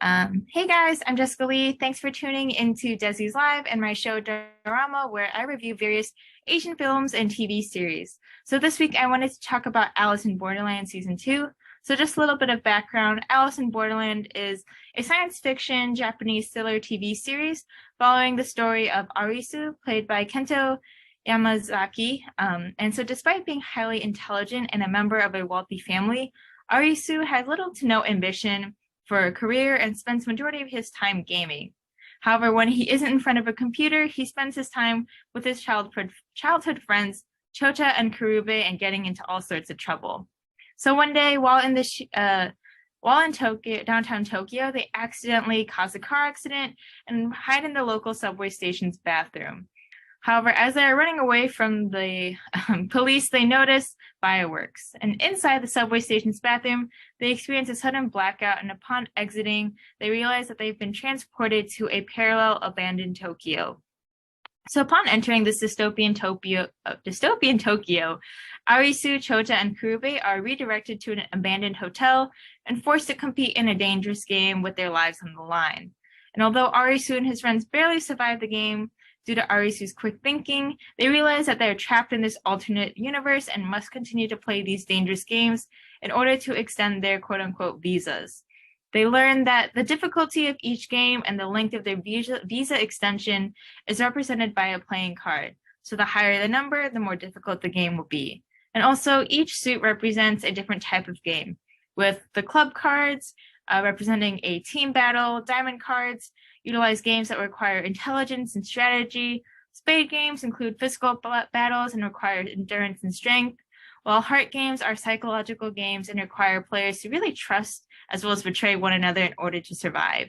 Hey guys, I'm Jessica Lee. Thanks for tuning into Desi's Live and my show Dorama, where I review various Asian films and TV series. So this week I wanted to talk about Alice in Borderland Season 2. So just a little bit of background. Alice in Borderland is a science fiction Japanese thriller TV series following the story of Arisu, played by Kento Yamazaki. And so despite being highly intelligent and a member of a wealthy family, Arisu has little to no ambition for a career and spends majority of his time gaming. However, when he isn't in front of a computer, he spends his time with his childhood friends, Chota and Karube, and getting into all sorts of trouble. So one day, while in Tokyo, downtown Tokyo, they accidentally cause a car accident and hide in the local subway station's bathroom. However, as they're running away from the police, they notice fireworks. And inside the subway station's bathroom, they experience a sudden blackout, and upon exiting, they realize that they've been transported to a parallel abandoned Tokyo. So upon entering this dystopian Tokyo, Arisu, Chota, and Kurube are redirected to an abandoned hotel and forced to compete in a dangerous game with their lives on the line. And although Arisu and his friends barely survive the game, due to Arisu's quick thinking, they realize that they're trapped in this alternate universe and must continue to play these dangerous games in order to extend their quote-unquote visas. They learn that the difficulty of each game and the length of their visa extension is represented by a playing card. So the higher the number, the more difficult the game will be. And also, each suit represents a different type of game, with the club cards representing a team battle, diamond cards utilize games that require intelligence and strategy. Spade games include physical battles and require endurance and strength, while heart games are psychological games and require players to really trust as well as betray one another in order to survive.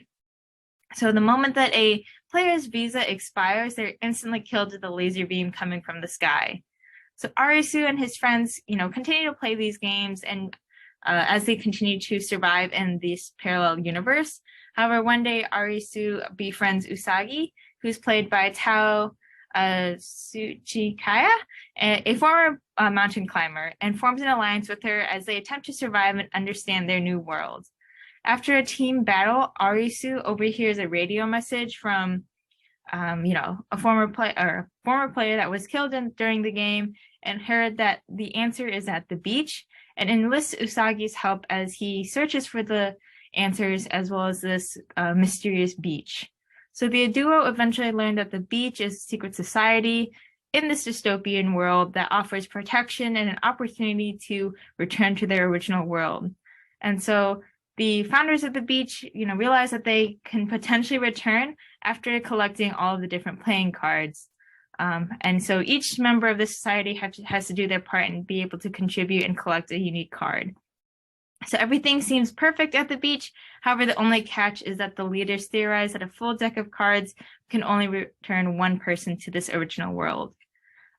So the moment that a player's visa expires, they're instantly killed with a laser beam coming from the sky. So Arisu and his friends, continue to play these games and as they continue to survive in this parallel universe. However, one day Arisu befriends Usagi, who's played by Tao Tsuchikaya, a former mountain climber, and forms an alliance with her as they attempt to survive and understand their new world. After a team battle, Arisu overhears a radio message from, a former player that was killed during the game, and heard that the answer is at the beach, and enlists Usagi's help as he searches for the answers as well as this mysterious beach. So the duo eventually learn that the beach is a secret society in this dystopian world that offers protection and an opportunity to return to their original world. And so the founders of the beach, realize that they can potentially return after collecting all of the different playing cards. And so each member of the society has to do their part and be able to contribute and collect a unique card. So everything seems perfect at the beach. However, the only catch is that the leaders theorize that a full deck of cards can only return one person to this original world.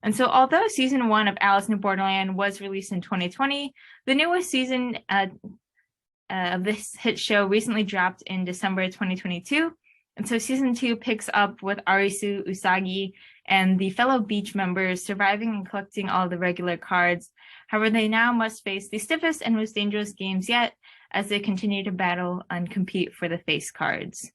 And so although season 1 of Alice in Borderland was released in 2020, the newest season of this hit show recently dropped in December 2022. And so season 2 picks up with Arisu, Usagi, and the fellow beach members surviving and collecting all the regular cards. However, they now must face the stiffest and most dangerous games yet as they continue to battle and compete for the face cards.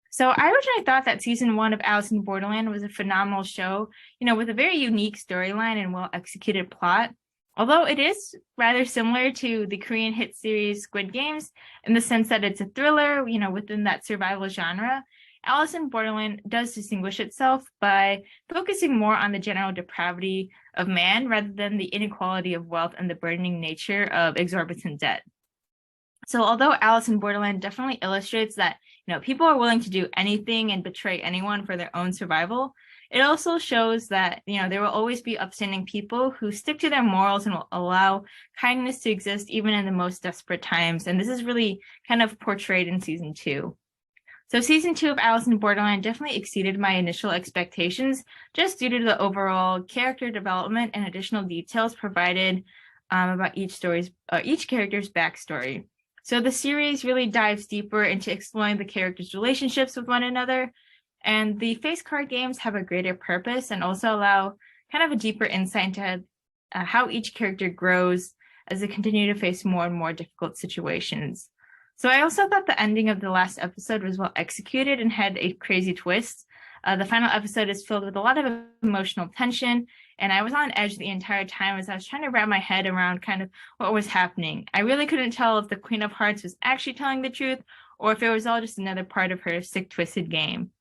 So I originally thought that season 1 of Alice in Borderland was a phenomenal show, with a very unique storyline and well-executed plot. Although it is rather similar to the Korean hit series Squid Games in the sense that it's a thriller, within that survival genre, Alice in Borderland does distinguish itself by focusing more on the general depravity of man rather than the inequality of wealth and the burdening nature of exorbitant debt. So although Alice in Borderland definitely illustrates that, people are willing to do anything and betray anyone for their own survival, it also shows that, there will always be upstanding people who stick to their morals and will allow kindness to exist even in the most desperate times. And this is really kind of portrayed in season 2. So season 2 of Alice in Borderland definitely exceeded my initial expectations just due to the overall character development and additional details provided about each character's backstory. So the series really dives deeper into exploring the characters' relationships with one another, and the face card games have a greater purpose and also allow kind of a deeper insight into how each character grows as they continue to face more and more difficult situations. So I also thought the ending of the last episode was well executed and had a crazy twist. The final episode is filled with a lot of emotional tension, and I was on edge the entire time as I was trying to wrap my head around kind of what was happening. I really couldn't tell if the Queen of Hearts was actually telling the truth or if it was all just another part of her sick, twisted game.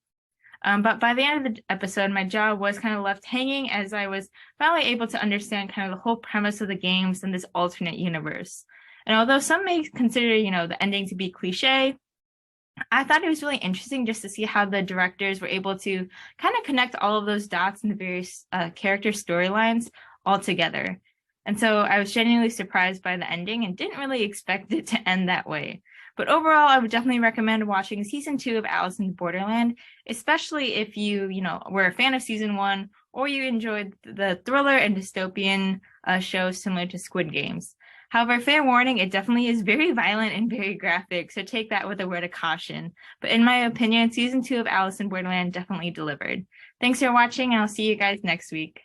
But by the end of the episode, my jaw was kind of left hanging as I was finally able to understand kind of the whole premise of the games in this alternate universe. And although some may consider, the ending to be cliche, I thought it was really interesting just to see how the directors were able to kind of connect all of those dots in the various character storylines all together. And so I was genuinely surprised by the ending and didn't really expect it to end that way. But overall, I would definitely recommend watching season 2 of Alice in Borderland, especially if you, were a fan of season 1 or you enjoyed the thriller and dystopian shows similar to Squid Games. However, fair warning, it definitely is very violent and very graphic, so take that with a word of caution. But in my opinion, season 2 of Alice in Borderland definitely delivered. Thanks for watching, and I'll see you guys next week.